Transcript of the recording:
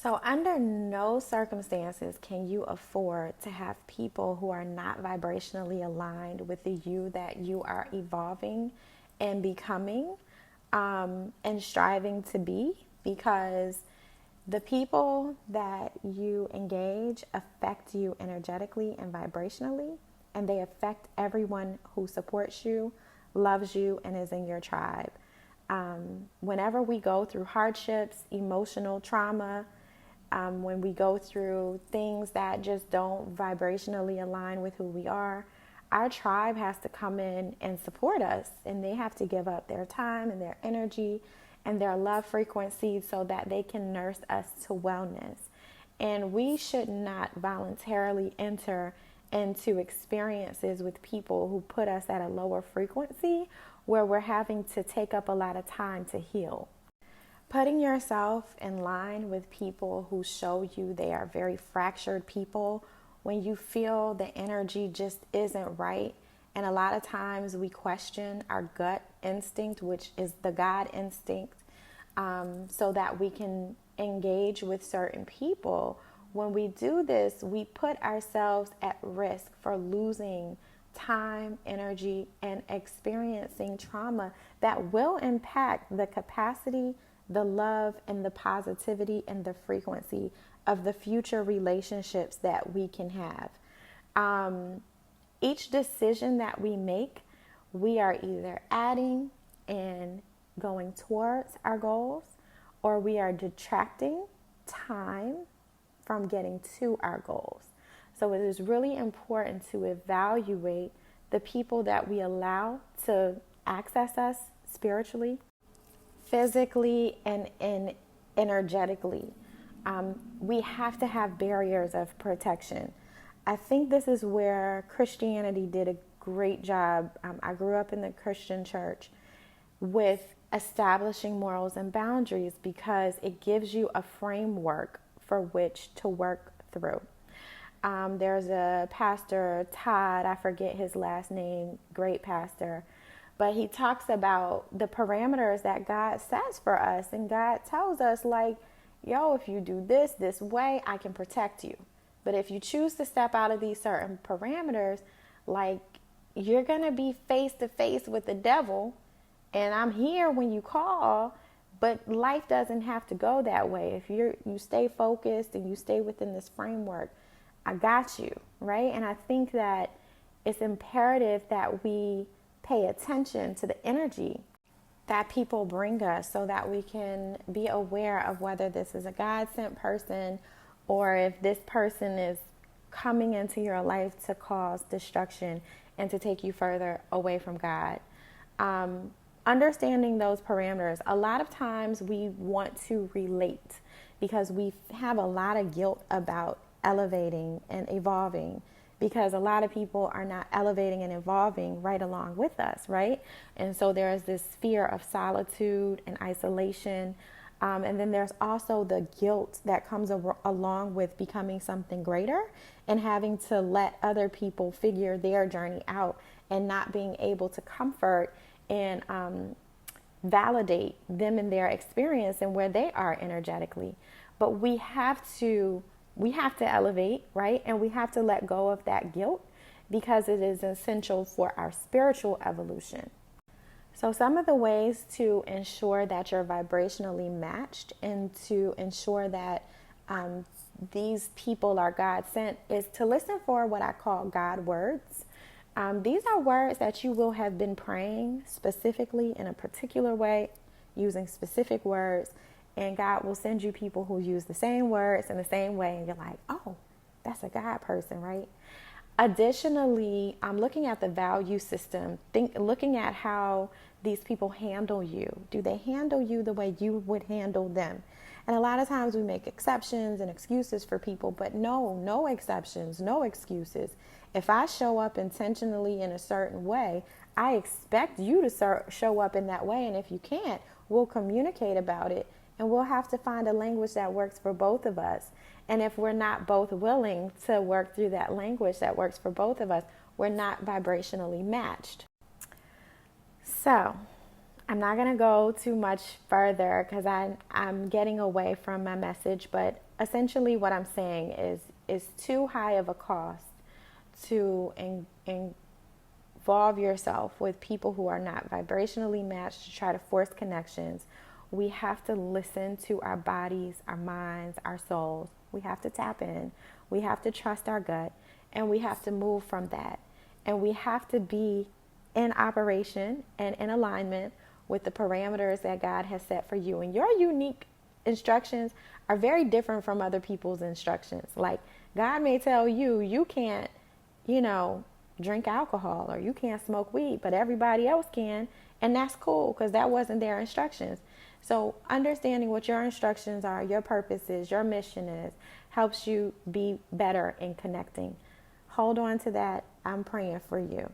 So, under no circumstances can you afford to have people who are not vibrationally aligned with the you that you are evolving and becoming and striving to be, because the people that you engage affect you energetically and vibrationally, and they affect everyone who supports you, loves you, and is in your tribe. Whenever we go through hardships, emotional trauma, when we go through things that just don't vibrationally align with who we are, our tribe has to come in and support us, and they have to give up their time and their energy and their love frequency so that they can nurse us to wellness. And we should not voluntarily enter into experiences with people who put us at a lower frequency where we're having to take up a lot of time to heal. Putting yourself in line with people who show you they are very fractured people when you feel the energy just isn't right. And a lot of times we question our gut instinct, which is the God instinct, so that we can engage with certain people. When we do this, we put ourselves at risk for losing time, energy, and experiencing trauma that will impact the capacity, the love, and the positivity and the frequency of the future relationships that we can have. Each decision that we make, we are either adding and going towards our goals, or we are detracting time from getting to our goals. So it is really important to evaluate the people that we allow to access us spiritually, physically, and energetically. We have to have barriers of protection. I think this is where Christianity did a great job. I grew up in the Christian church with establishing morals and boundaries because it gives you a framework for which to work through. There's a pastor, Todd, I forget his last name, great pastor, but he talks about the parameters that God sets for us. And God tells us, like, yo, if you do this way, I can protect you. But if you choose to step out of these certain parameters, like, you're going to be face to face with the devil. And I'm here when you call, but life doesn't have to go that way. If you stay focused and you stay within this framework, I got you, right? And I think that it's imperative that we pay attention to the energy that people bring us so that we can be aware of whether this is a God-sent person or if this person is coming into your life to cause destruction and to take you further away from God. Understanding those parameters. A lot of times we want to relate because we have a lot of guilt about elevating and evolving, because a lot of people are not elevating and evolving right along with us, right? And so there is this fear of solitude and isolation. And then there's also the guilt that comes along with becoming something greater and having to let other people figure their journey out and not being able to comfort and validate them in their experience and where they are energetically. But we have to elevate, right? And we have to let go of that guilt because it is essential for our spiritual evolution. So some of the ways to ensure that you're vibrationally matched and to ensure that these people are God sent is to listen for what I call God words. These are words that you will have been praying specifically in a particular way, using specific words, and God will send you people who use the same words in the same way, and you're like, oh, that's a God person, right? Additionally, I'm looking at the value system, looking at how these people handle you. Do they handle you the way you would handle them? And a lot of times we make exceptions and excuses for people, but no exceptions, no excuses. If I show up intentionally in a certain way, I expect you to show up in that way. And if you can't, we'll communicate about it. And we'll have to find a language that works for both of us. And if we're not both willing to work through that language that works for both of us, we're not vibrationally matched. So I'm not going to go too much further because I'm getting away from my message, but essentially what I'm saying is too high of a cost to involve yourself with people who are not vibrationally matched to try to force connections. We have to listen to our bodies, our minds, our souls. We have to tap in. We have to trust our gut, and we have to move from that. And we have to be in operation and in alignment with the parameters that God has set for you. And your unique instructions are very different from other people's instructions. Like, God may tell you, you can't, drink alcohol, or you can't smoke weed, but everybody else can. And that's cool because that wasn't their instructions. So understanding what your instructions are, your purpose is, your mission is, helps you be better in connecting. Hold on to that. I'm praying for you.